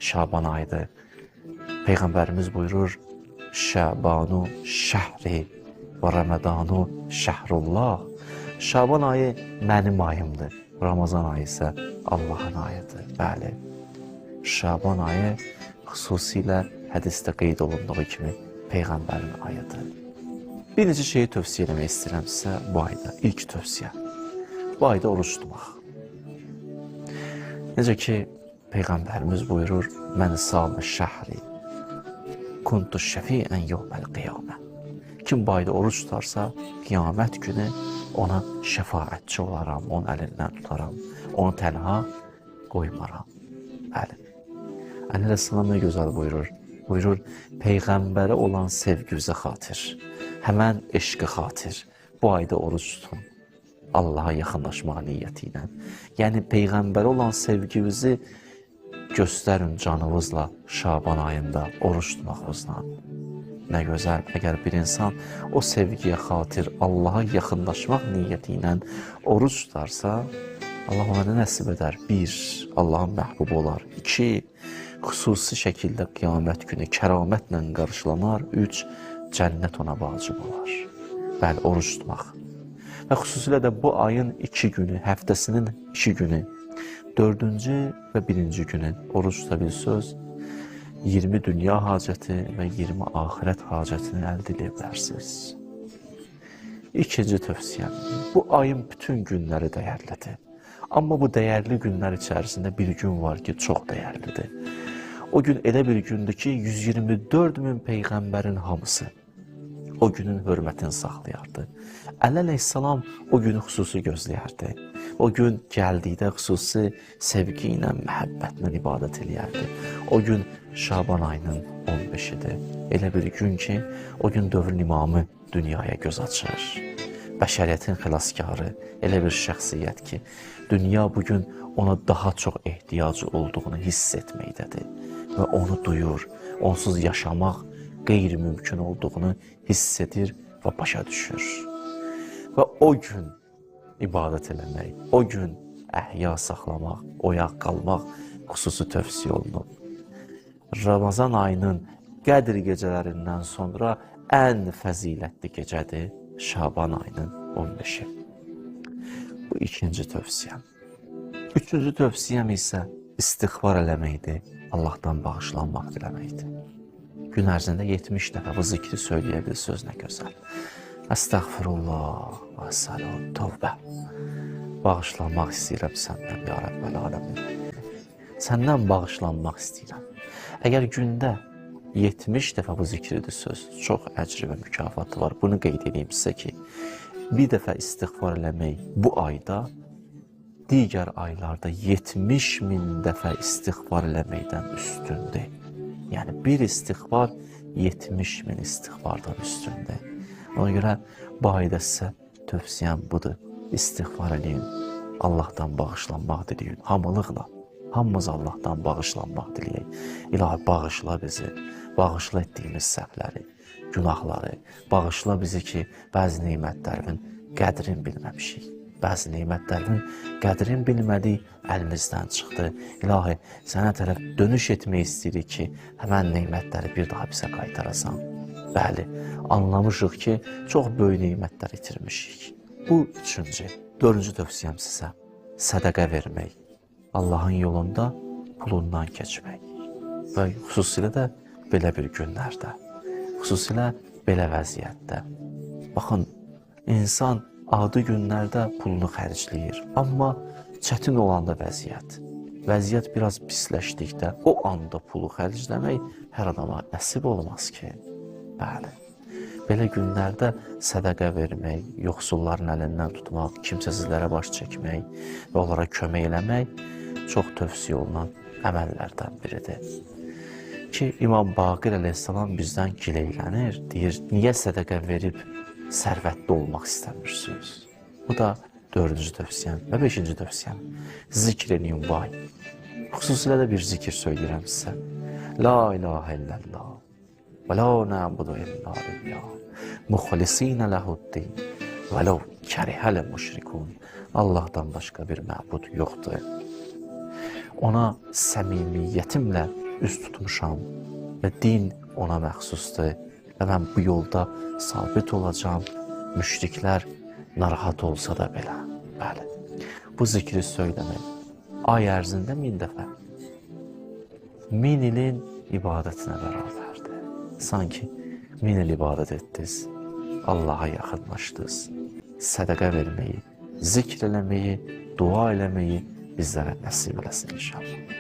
Şaban ayıdır. Peyğəmbərimiz buyurur, Şəbanu şəhri və Ramazanu şəhrullah. Şaban ayı mənim ayımdır. Ramazan ayı isə Allahın ayıdır. Bəli, Şaban ayı xüsusilə hədisdə qeyd olunduğu kimi Peyğəmbərin ayıdır. Bir neçə şeyi tövsiyə etmək istəyirəm sizə bu ayda. İlk tövsiyə, bu ayda oruç tutmaq. Necə ki, Peyğəmbərimiz buyurur, Mən sâmə şəhri, kuntu şəfiən yevməl qiyamə. Kim bu ayda oruç tutarsa, qiyamət günü ona şəfaətçi olaram, onun əlindən tutaram, onu tənha qoymaram. Bəli. Əleyhissalam nə gözəl buyurur? Buyurur, Peyğəmbərə olan sevgimizə xatir, həmən eşqə xatir, bu ayda oruç tutun. Allaha yaxınlaşmaq niyyəti ilə. Yəni, Peyğəmbərə olan sevgimizi göstərin canınızla Şaban ayında oruç tutmaqınızla. Nə gözəl, əgər bir insan o sevgiyə xatir Allaha yaxınlaşmaq niyyəti ilə oruç tutarsa, Allah ona nəsib edər? 1. Allahın məhbubu olar. 2. Xüsusi şəkildə qiyamət günü kəramətlə qarşılanar. 3. Cənnət ona vacib olar. Bəli, oruç tutmaq. Və xüsusilə də bu ayın 2 günü, həftəsinin 2 günü, 4-cü və 1-ci günü oruç tuta bilsəz, 20 dünya hacəti və 20 axirət hacətini əldə edə bilərsiniz. İkinci tövsiyəm, bu ayın bütün günləri dəyərlidir. Amma bu dəyərli günlər içərisində bir gün var ki, çox dəyərlidir. O gün elə bir gündür ki, 124 min Peyğəmbərin hamısı o günün hörmətini saxlayardı. Əleyhissalam o günü xüsusi gözləyərdi. O gün gəldikdə xüsusi sevgi ilə, məhəbbətlə ibadət eləyərdi. O gün Şaban ayının 15-idir. Elə bir gün ki, o gün dövrün imamı dünyaya göz açır. Bəşəriyyətin xilaskarı, elə bir şəxsiyyət ki, dünya bugün ona daha çox ehtiyacı olduğunu hiss etməkdədir. Və onu duyur, onsuz yaşamaq qeyri-mümkün olduğunu hiss edir və başa düşür. Və o gün ibadət eləmək, o gün əhya saxlamaq, oyaq qalmaq xüsusi tövsiyə olunub. Ramazan ayının Qədr gecələrindən sonra ən fəzilətli gecədir Şaban ayının 15-i. Bu ikinci tövsiyəm. Üçüncü tövsiyəm isə istiğfar eləməkdir, Allahdan bağışlanmaq diləməkdir. Gün ərzində 70 dəfə bu zikri söyləyə bilsəz nə gözəl. Əstəğfirullah və səlam, tövbə. Bağışlanmaq istəyirəm səndən, ya Rəbbəl aləmin. Səndən bağışlanmaq istəyirəm. Əgər gündə 70 dəfə bu zikridir söz, çox əcri və mükafatı var. Bunu qeyd edeyim sizə ki, bir dəfə istiğfar eləmək bu ayda, digər aylarda 70 min dəfə istiğfar eləməkdən üstündür. Yəni, bir istiğfar 70 min istiğfardan üstündür. Ona görə bu ayda sizə tövsiyəm budur. İstiğfar eləyin, Allahdan bağışlanmaq diləyin, hamılıqla. Hamımız Allahdan bağışlanmaq diləyək. İlahi, bağışla bizi, bağışla etdiyimiz səhvləri, günahları, bağışla bizi ki, bəzi neymətlərin qədrini bilməmişik. Bəzi neymətlərin qədrini bilmədik, əlimizdən çıxdı. İlahi, sənə tərəf dönüş etmək istəyirik ki, həmən neymətləri bir daha bizə qaytarasan. Bəli, anlamışıq ki, çox böyük neymətlər itirmişik. Bu üçüncü, dördüncü tövsiyəm sizə, sədəqə vermək, Allahın yolunda pulundan keçmək və xüsusilə də belə bir günlərdə, xüsusilə belə vəziyyətdə. Baxın, insan adi günlərdə pulunu xərcləyir, amma çətin olanda vəziyyət biraz pisləşdikdə o anda pulu xərcləmək hər adama nəsib olmaz ki. Bəli, belə günlərdə sədəqə vermək, yoxsulların əlindən tutmaq, kimsəsizlərə baş çəkmək və onlara kömək eləmək çox tövsiyə olunan əməllərdən biridir. Ki, İmam Baqir əleyhissalam bizdən gileylənir, deyir, niyə sədəqə verib sərvətli olmaq istəmirsiniz? Bu da dördüncü tövsiyəm və beşinci tövsiyəm. Zikr edin bu ay. Xüsusilə də bir zikir söyləyirəm sizə. La ilahə illallah və la nə'budu illa billah muxlisinə ləhuddin və ləv kərihəl müşrikun. Allahdan başqa bir məbud yoxdur. Ona səmimiyyətimlə üz tutmuşam və din ona məxsusdur və mən bu yolda sabit olacağam. Müşriklər narahat olsa da belə. Bəli. Bu zikri söyləmək ay ərzində 1000 dəfə 1000 ilin ibadətinə bərabərdir. Sanki 1000 il ibadət etdiniz, Allaha yaxınlaşdınız. Sədəqə verməyi, zikr eləməyi, dua eləməyi bizlərə nəsib eləsin inşallah.